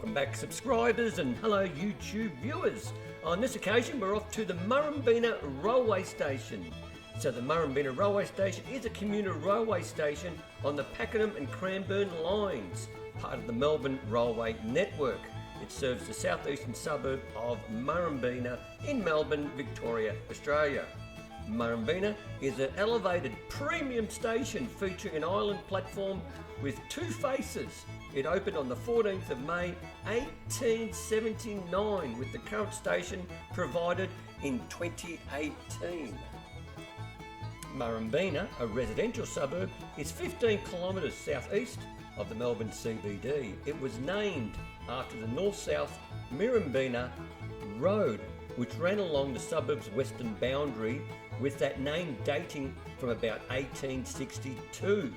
Welcome back, subscribers, and hello YouTube viewers. On this occasion we're off to the Murrumbeena railway station. So the Murrumbeena railway station is a commuter railway station on the Pakenham and Cranbourne lines, part of the Melbourne railway network. It serves the southeastern suburb of Murrumbeena in Melbourne, Victoria, Australia. Mirambena is an elevated premium station featuring an island platform with two faces. It opened on the 14th of May 1879 with the current station provided in 2018. Murrumbeena, a residential suburb, is 15 kilometres southeast of the Melbourne CBD. It was named after the north-south Mirambena Road, which ran along the suburb's western boundary, with that name dating from about 1862.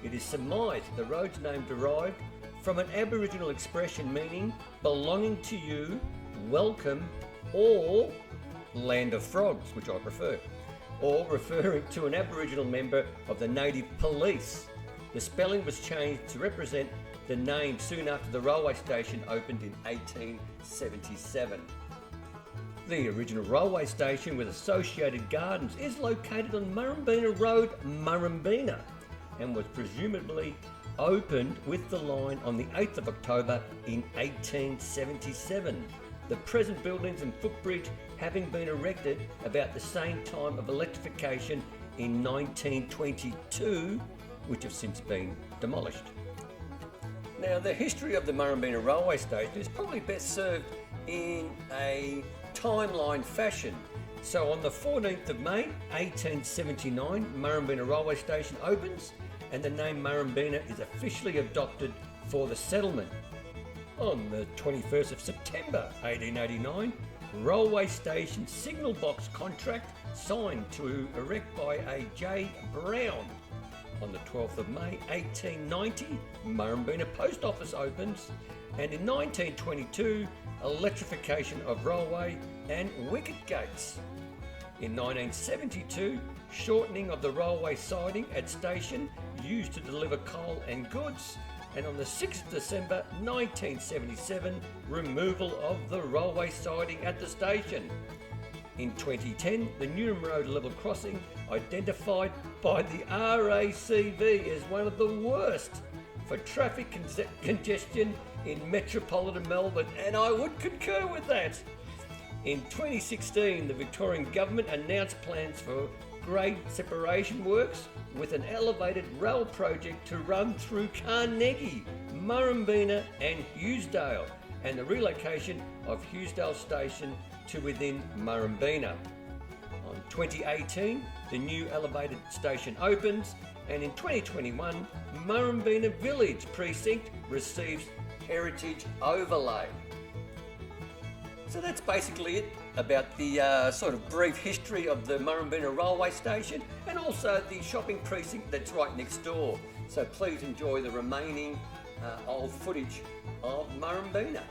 It is surmised the road's name derived from an Aboriginal expression meaning belonging to you, welcome, or land of frogs, which I prefer, or referring to an Aboriginal member of the native police. The spelling was changed to represent the name soon after the railway station opened in 1877. The original railway station with associated gardens is located on Mirambena Road, Murrumbeena, and was presumably opened with the line on the 8th of October in 1877. The present buildings and footbridge having been erected about the same time of electrification in 1922, which have since been demolished. Now, the history of the Murrumbeena railway station is probably best served in a timeline fashion. So on the 14th of May 1879, Murrumbeena railway station opens and the name Murrumbeena is officially adopted for the settlement. On the 21st of September 1889, railway station signal box contract signed to erect by A. J. Brown. On the 12th of May 1890, Murrumbeena post office opens, and in 1922, electrification of railway and wicket gates. In 1972, shortening of the railway siding at station used to deliver coal and goods, and on the 6th of December 1977, removal of the railway siding at the station. In 2010, the Mirambena Road level crossing identified by the RACV as one of the worst for traffic congestion in metropolitan Melbourne, and I would concur with that. In 2016, the Victorian Government announced plans for grade separation works with an elevated rail project to run through Carnegie, Murrumbeena and Hughesdale, and the relocation of Hughesdale Station to within Murrumbeena. On 2018, the new elevated station opens, and in 2021, Murrumbeena Village Precinct receives Heritage Overlay. So that's basically it about the sort of brief history of the Murrumbeena railway station and also the shopping precinct that's right next door. So please enjoy the remaining old footage of Murrumbeena.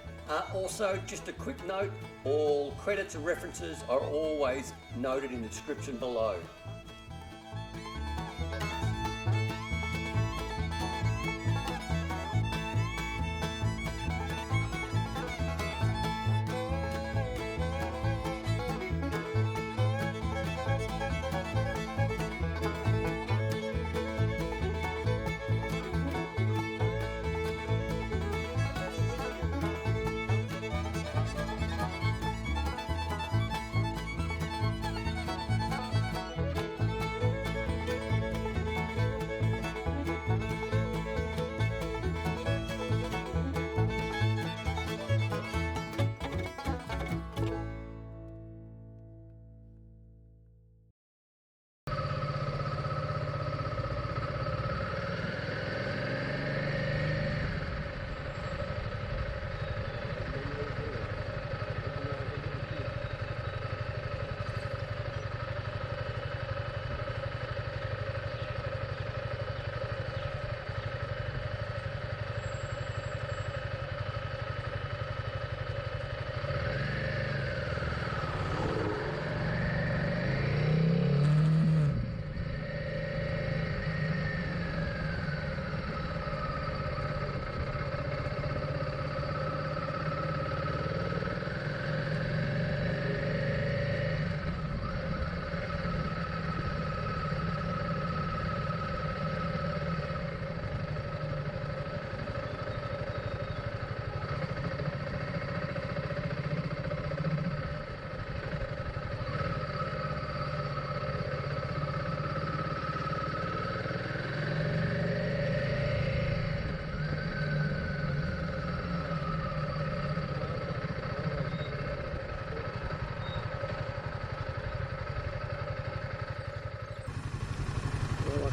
Also, just a quick note, all credits and references are always noted in the description below.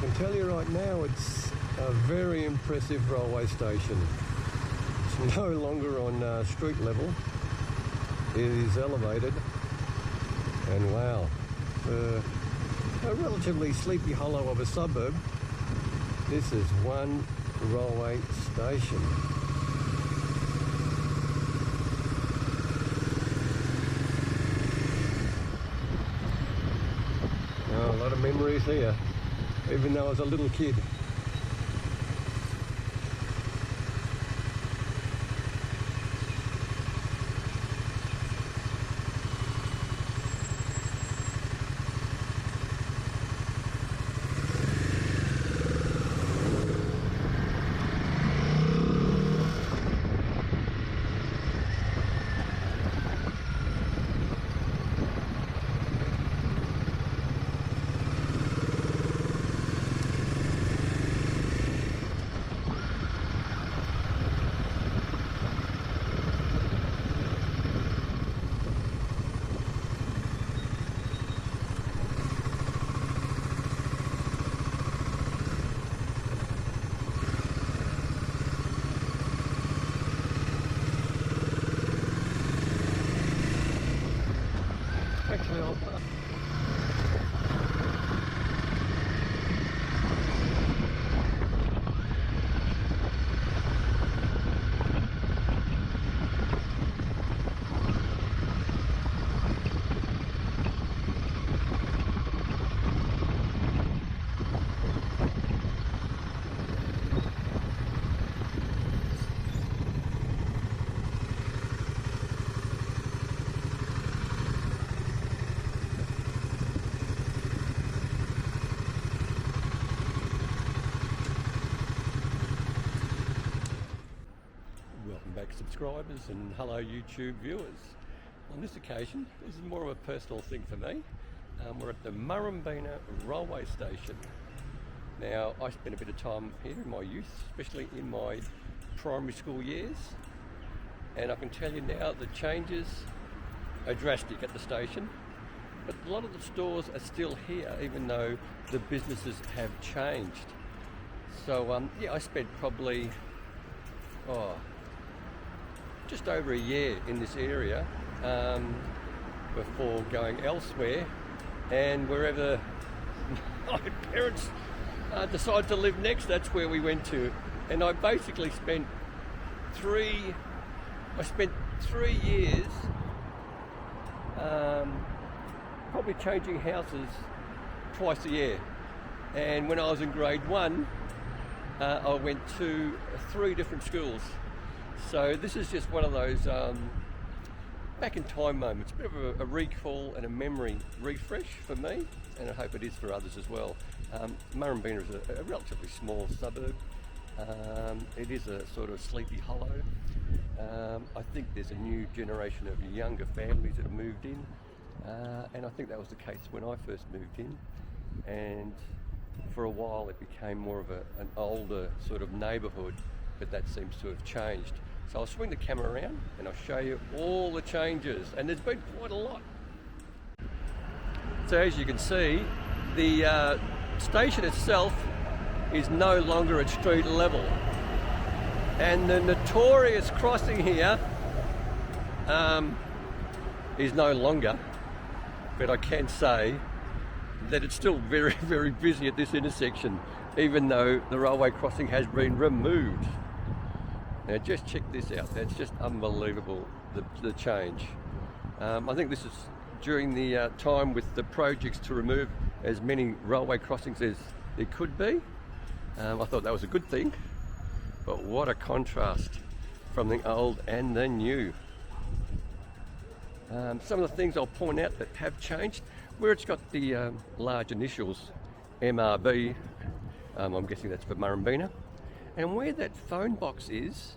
can tell you right now, it's a very impressive railway station. It's no longer on street level. It is elevated, and wow, a relatively sleepy hollow of a suburb, this is one railway station. Oh, a lot of memories here, even though I was a little kid. Subscribers and hello YouTube viewers. On this occasion, this is more of a personal thing for me. We're at the Murrumbeena railway station. Now, I spent a bit of time here in my youth, especially in my primary school years, and I can tell you now the changes are drastic at the station, but a lot of the stores are still here even though the businesses have changed. So yeah, I spent probably just over a year in this area before going elsewhere, and wherever my parents decided to live next, that's where we went to. And I basically spent 3 years probably changing houses twice a year. And when I was in grade 1, I went to 3 different schools. So this is just one of those back in time moments, a bit of a recall and a memory refresh for me, and I hope it is for others as well. Mirambena is a relatively small suburb. It is a sort of sleepy hollow. I think there's a new generation of younger families that have moved in, and I think that was the case when I first moved in, and for a while it became more of an older sort of neighbourhood, but that seems to have changed. So I'll swing the camera around and I'll show you all the changes, and there's been quite a lot. So as you can see, the station itself is no longer at street level, and the notorious crossing here is no longer, but I can say that it's still very, very busy at this intersection, even though the railway crossing has been removed. Now just check this out, that's just unbelievable, the change. I think this is during the time with the projects to remove as many railway crossings as there could be. I thought that was a good thing, but what a contrast from the old and the new. Some of the things I'll point out that have changed, where it's got the large initials MRB, I'm guessing that's for Murrumbeena, and where that phone box is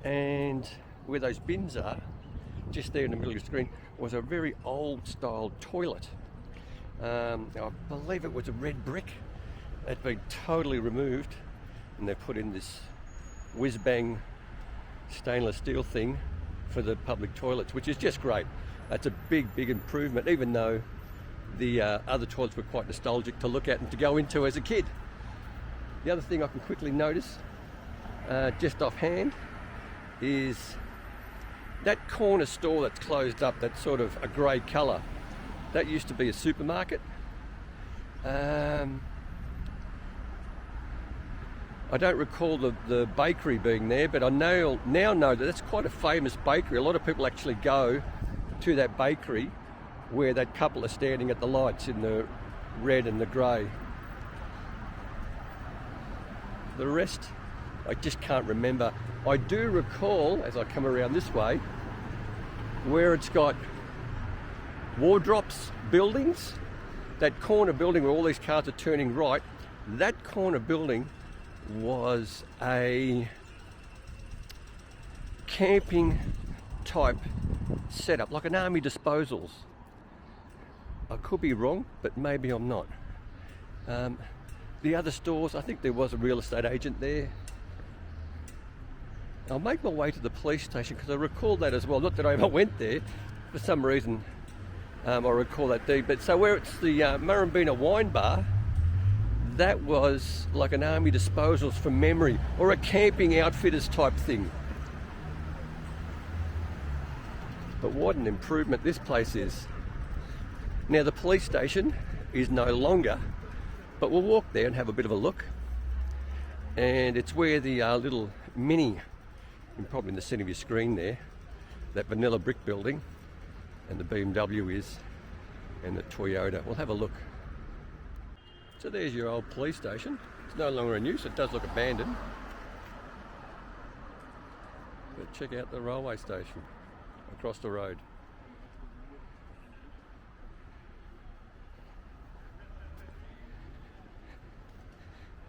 and where those bins are, just there in the middle of the screen, was a very old style toilet. I believe it was a red brick. It's been totally removed, and they've put in this whiz-bang stainless steel thing for the public toilets, which is just great. That's a big, big improvement, even though the other toilets were quite nostalgic to look at and to go into as a kid. The other thing I can quickly notice, just offhand, is that corner store that's closed up, that's sort of a grey colour. That used to be a supermarket. I don't recall the bakery being there, but I now know that that's quite a famous bakery. A lot of people actually go to that bakery where that couple are standing at the lights in the red and the grey. The rest, I just can't remember. I do recall, as I come around this way, where it's got wardrops, buildings, that corner building where all these cars are turning right, that corner building was a camping type setup, like an army disposals. I could be wrong, but maybe I'm not. The other stores, I think there was a real estate agent there. I'll make my way to the police station because I recall that as well. Not that I ever went there, for some reason I recall that deed. But so where it's the Murrumbeena wine bar, that was like an army disposals from memory, or a camping outfitters type thing. But what an improvement this place is. Now the police station is no longer, but we'll walk there and have a bit of a look. And it's where the little mini, and probably in the centre of your screen there, that vanilla brick building, and the BMW is, and the Toyota. We'll have a look. So there's your old police station. It's no longer in use, it does look abandoned. But check out the railway station across the road.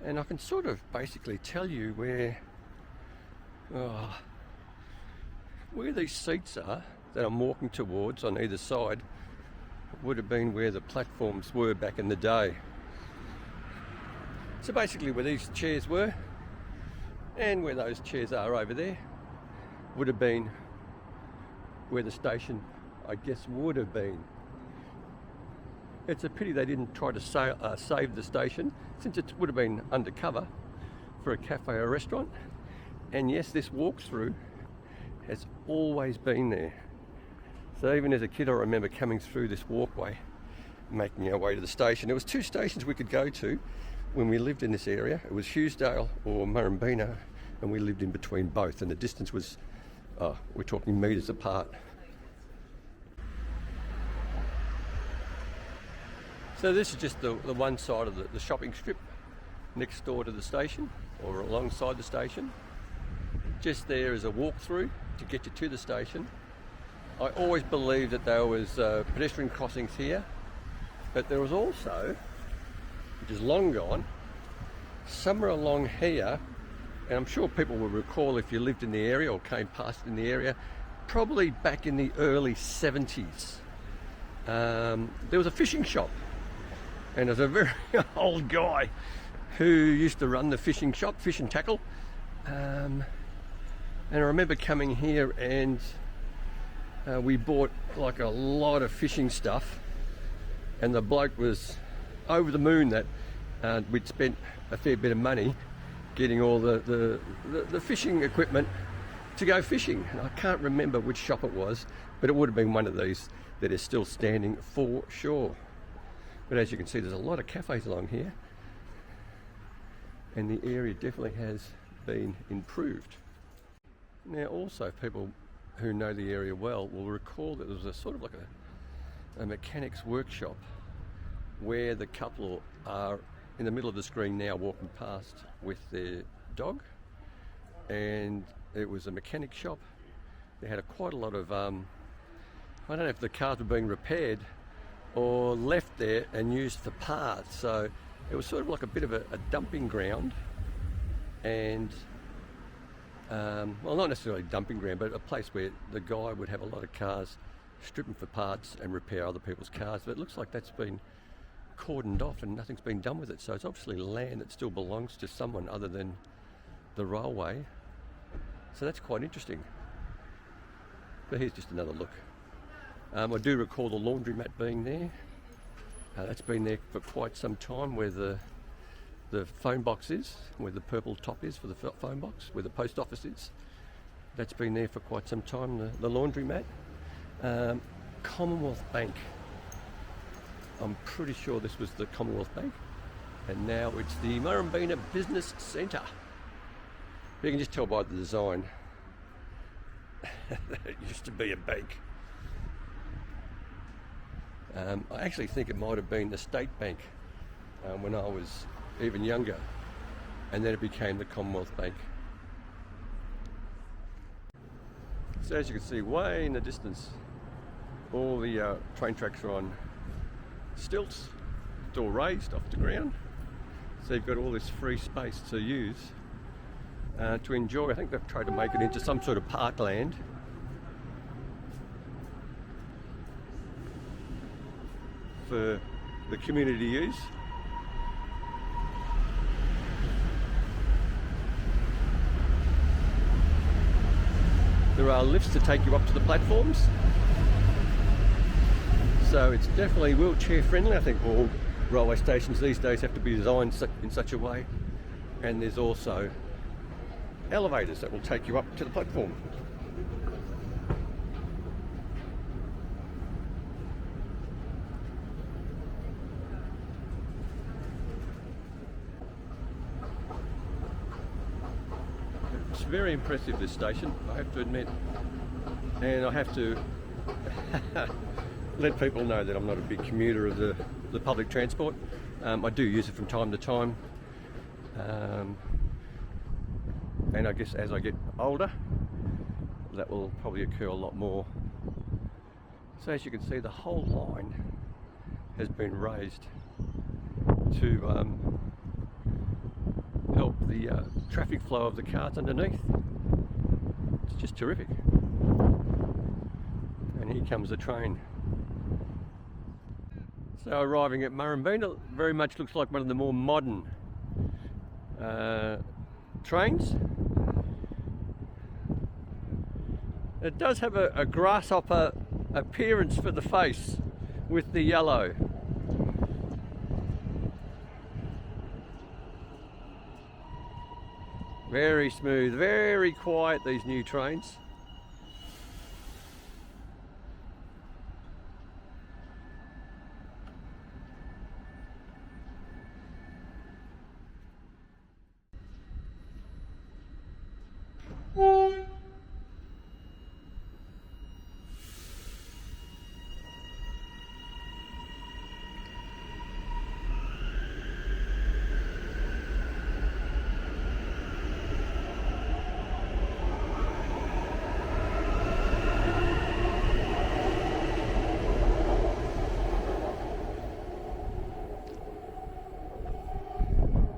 And I can sort of basically tell you where these seats are that I'm walking towards on either side would have been where the platforms were back in the day. So basically where these chairs were and where those chairs are over there would have been where the station, I guess, would have been. It's a pity they didn't try to save the station, since it would have been undercover for a cafe or a restaurant. And yes, this walk-through has always been there. So even as a kid I remember coming through this walkway, making our way to the station. There was two stations we could go to when we lived in this area. It was Hughesdale or Mirambena, and we lived in between both, and the distance was, we're talking metres apart. So this is just the one side of the shopping strip next door to the station, or alongside the station. Just there is a walk-through to get you to the station. I always believed that there was pedestrian crossings here, but there was also, which is long gone, somewhere along here, and I'm sure people will recall if you lived in the area or came past in the area, probably back in the early 70s, there was a fishing shop, and there's a very old guy who used to run the fishing shop, Fish and Tackle, and I remember coming here and we bought like a lot of fishing stuff, and the bloke was over the moon that we'd spent a fair bit of money getting all the fishing equipment to go fishing. And I can't remember which shop it was, but it would have been one of these that is still standing for sure. But as you can see, there's a lot of cafes along here, and the area definitely has been improved. Now also, people who know the area well will recall that there was a sort of like a mechanic's workshop where the couple are in the middle of the screen now walking past with their dog, and it was a mechanic shop. They had quite a lot of, I don't know if the cars were being repaired or left there and used for parts, so it was sort of like a bit of a dumping ground, and well, not necessarily a dumping ground, but a place where the guy would have a lot of cars, strip them for parts and repair other people's cars. But it looks like that's been cordoned off and nothing's been done with it, so it's obviously land that still belongs to someone other than the railway. So that's quite interesting. But here's just another look. I do recall the laundromat being there, That's been there for quite some time, where the phone box is, where the purple top is for the phone box, where the post office is. That's been there for quite some time, the laundromat. Commonwealth Bank. I'm pretty sure this was the Commonwealth Bank, and now it's the Murrumbeena Business Centre. You can just tell by the design. It used to be a bank. I actually think it might have been the State Bank when I was even younger, and then it became the Commonwealth Bank. So as you can see, way in the distance, all the train tracks are on stilts. It's all raised off the ground, so you've got all this free space to use, to enjoy. I think they've tried to make it into some sort of parkland. For the community to use. There are lifts to take you up to the platforms, so it's definitely wheelchair friendly. I think all railway stations these days have to be designed in such a way, and there's also elevators that will take you up to the platform. It's very impressive, this station, I have to admit, and I have to let people know that I'm not a big commuter of the public transport. I do use it from time to time, and I guess as I get older that will probably occur a lot more. So as you can see, the whole line has been raised to help the traffic flow of the cars underneath. It's just terrific. And here comes the train. So arriving at Mirambena, very much looks like one of the more modern trains. It does have a grasshopper appearance for the face with the yellow. Very smooth, very quiet, these new trains.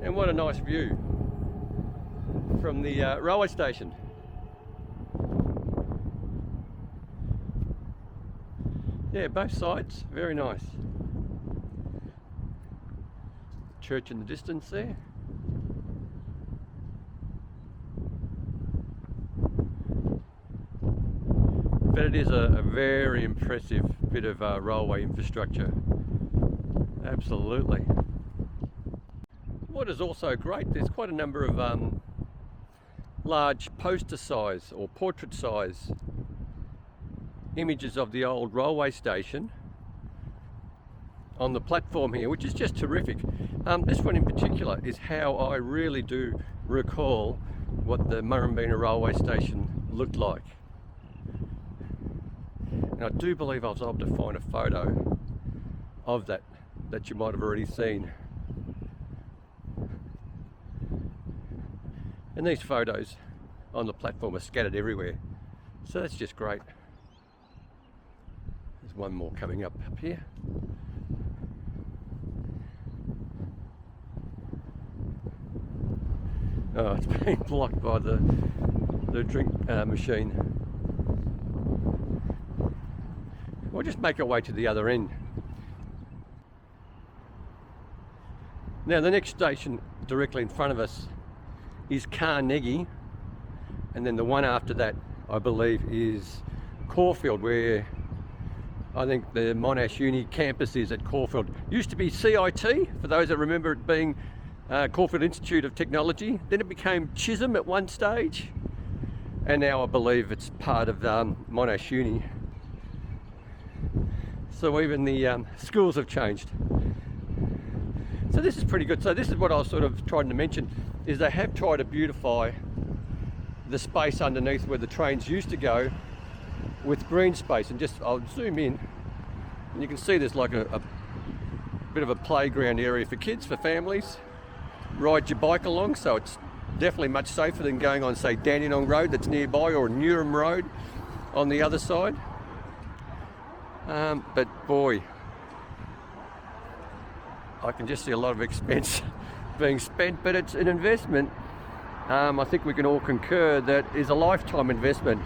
And what a nice view from the railway station. Yeah, both sides, very nice. Church in the distance there. But it is a very impressive bit of railway infrastructure. Absolutely. What is also great, there's quite a number of large poster size or portrait size images of the old railway station on the platform here, which is just terrific. This one in particular is how I really do recall what the Murrumbeena railway station looked like. And I do believe I was able to find a photo of that you might have already seen. And these photos on the platform are scattered everywhere, so that's just great. There's one more coming up here. Oh, it's being blocked by the drink machine. We'll just make our way to the other end. Now the next station directly in front of us is Carnegie, and then the one after that I believe is Caulfield, where I think the Monash Uni campus is at Caulfield. Used to be CIT, for those that remember it being Caulfield Institute of Technology. Then it became Chisholm at one stage, and now I believe it's part of Monash Uni. So even the schools have changed. So this is pretty good. So this is what I was sort of trying to mention, is they have tried to beautify the space underneath where the trains used to go with green space. And just, I'll zoom in, and you can see there's like a bit of a playground area for kids, for families. Ride your bike along, so it's definitely much safer than going on, say, Dandenong Road that's nearby, or Newham Road on the other side. But boy, I can just see a lot of expense being spent, but it's an investment. I think we can all concur that is a lifetime investment.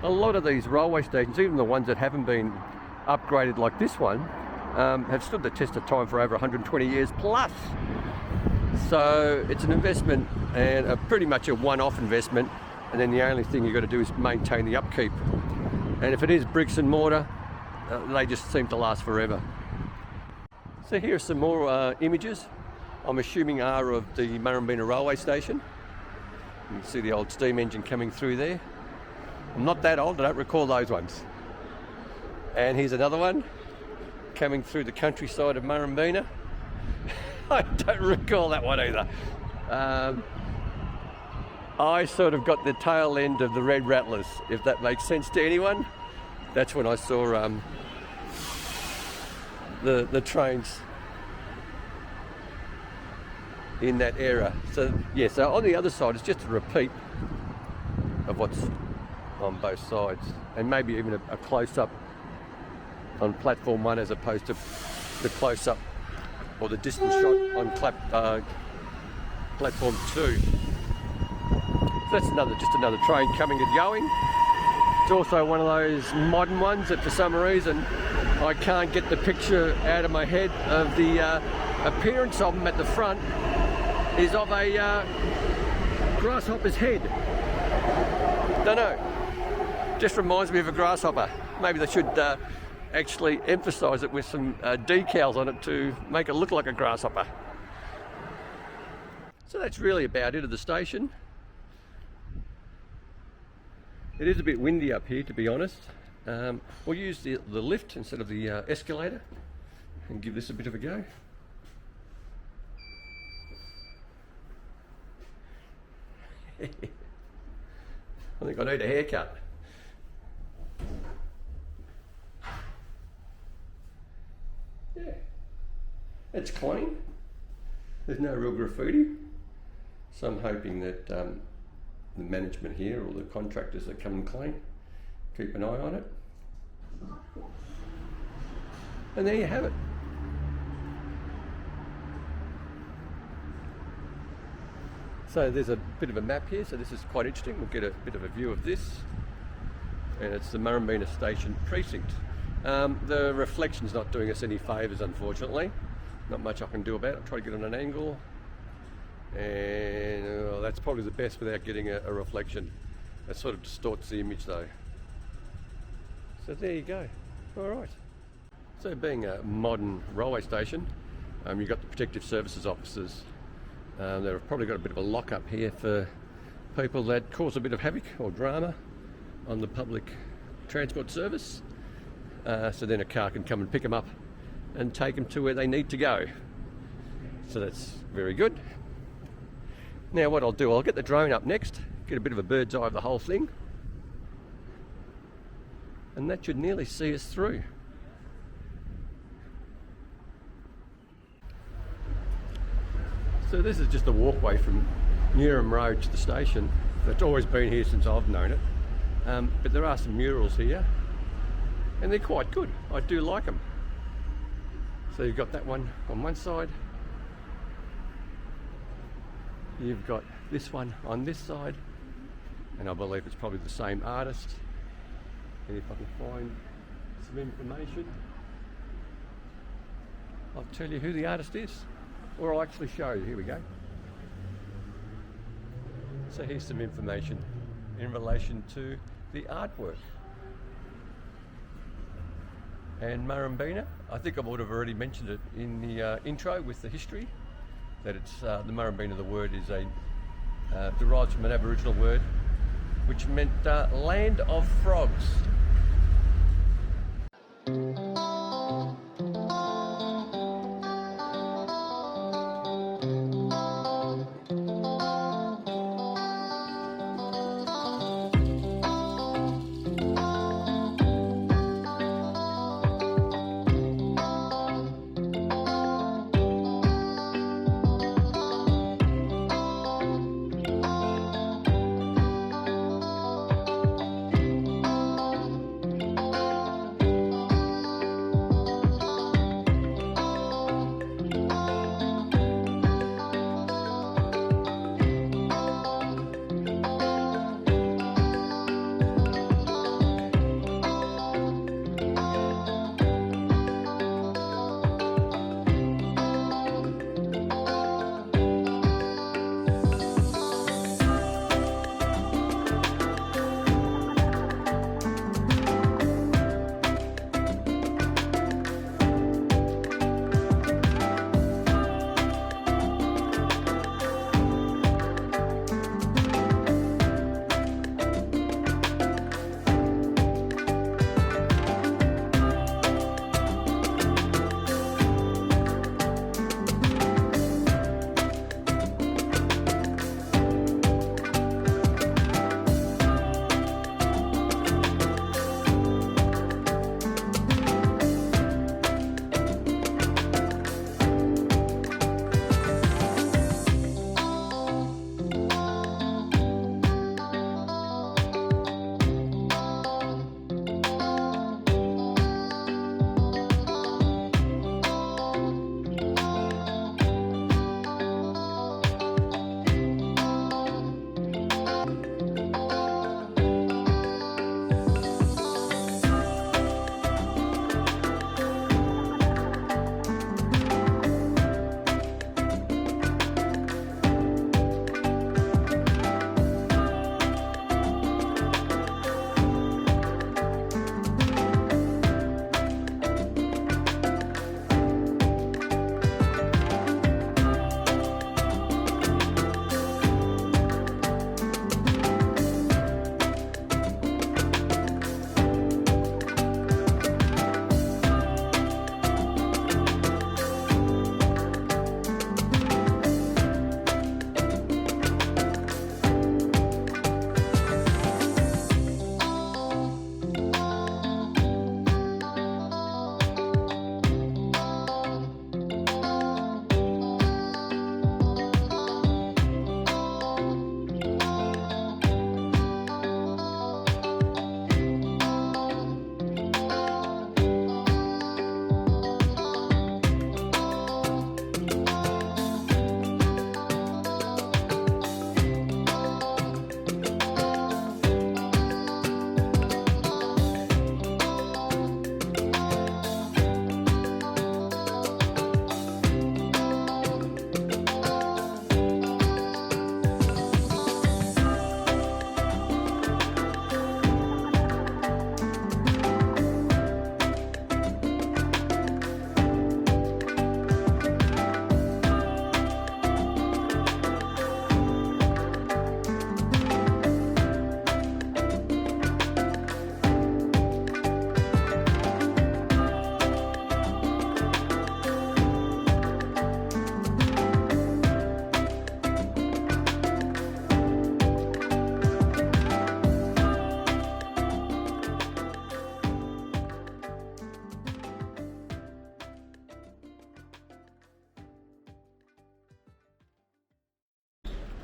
A lot of these railway stations, even the ones that haven't been upgraded like this one, have stood the test of time for over 120 years plus. So it's an investment, and pretty much a one-off investment, and then the only thing you've got to do is maintain the upkeep. And if it is bricks and mortar, they just seem to last forever. So here are some more images, I'm assuming are of the Murrumbeena railway station. You can see the old steam engine coming through there. I'm not that old, I don't recall those ones. And here's another one coming through the countryside of Murrumbeena. I don't recall that one either. I sort of got the tail end of the Red Rattlers, if that makes sense to anyone. That's when I saw the trains in that era. So yeah, so on the other side it's just a repeat of what's on both sides, and maybe even a close-up on platform 1 as opposed to the close-up or the distance shot on platform 2. So that's just another train coming and going. It's also one of those modern ones that for some reason I can't get the picture out of my head of the appearance of them at the front is of a grasshopper's head. Don't know. Just reminds me of a grasshopper. Maybe they should actually emphasise it with some decals on it to make it look like a grasshopper. So that's really about it at the station. It is a bit windy up here, to be honest. We'll use the lift instead of the escalator and give this a bit of a go. I think I need a haircut. Yeah, it's clean. There's no real graffiti. So I'm hoping that the management here, or the contractors that come and clean, keep an eye on it. And there you have it. So there's a bit of a map here, so this is quite interesting. We'll get a bit of a view of this. And it's the Murrumbeena Station precinct. The reflection's not doing us any favours, unfortunately. Not much I can do about it. I'll try to get on an angle. And that's probably the best without getting a reflection. That sort of distorts the image though. So there you go. Alright. So being a modern railway station, you've got the protective services officers. They've probably got a bit of a lock-up here for people that cause a bit of havoc or drama on the public transport service. So then a car can come and pick them up and take them to where they need to go. So that's very good. Now what I'll do, I'll get the drone up next, get a bit of a bird's eye of the whole thing, and that should nearly see us through. So this is just a walkway from Newham Road to the station. It's always been here since I've known it, but there are some murals here, and they're quite good. I do like them. So you've got that one on one side, you've got this one on this side, and I believe it's probably the same artist. And if I can find some information, I'll tell you who the artist is, or I'll actually show you. Here we go. So here's some information in relation to the artwork. and Murrumbeena. I think I would have already mentioned it in the intro with the history, that it's the Murrumbeena, the word is derives from an Aboriginal word which meant land of frogs.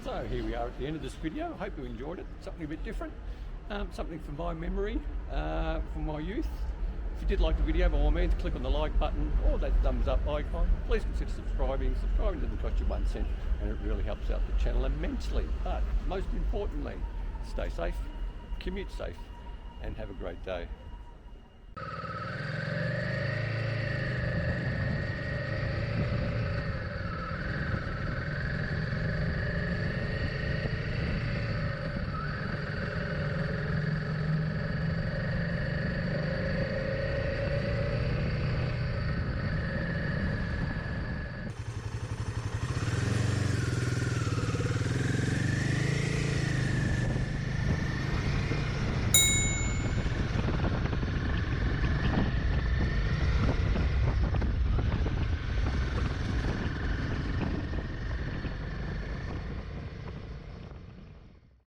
So here we are at the end of this video. Hope you enjoyed it. Something a bit different, something from my memory, from my youth. If you did like the video, by all means click on the like button or that thumbs up icon. Please consider subscribing. Subscribing doesn't cost you 1 cent and it really helps out the channel immensely. But most importantly, stay safe, commute safe and have a great day.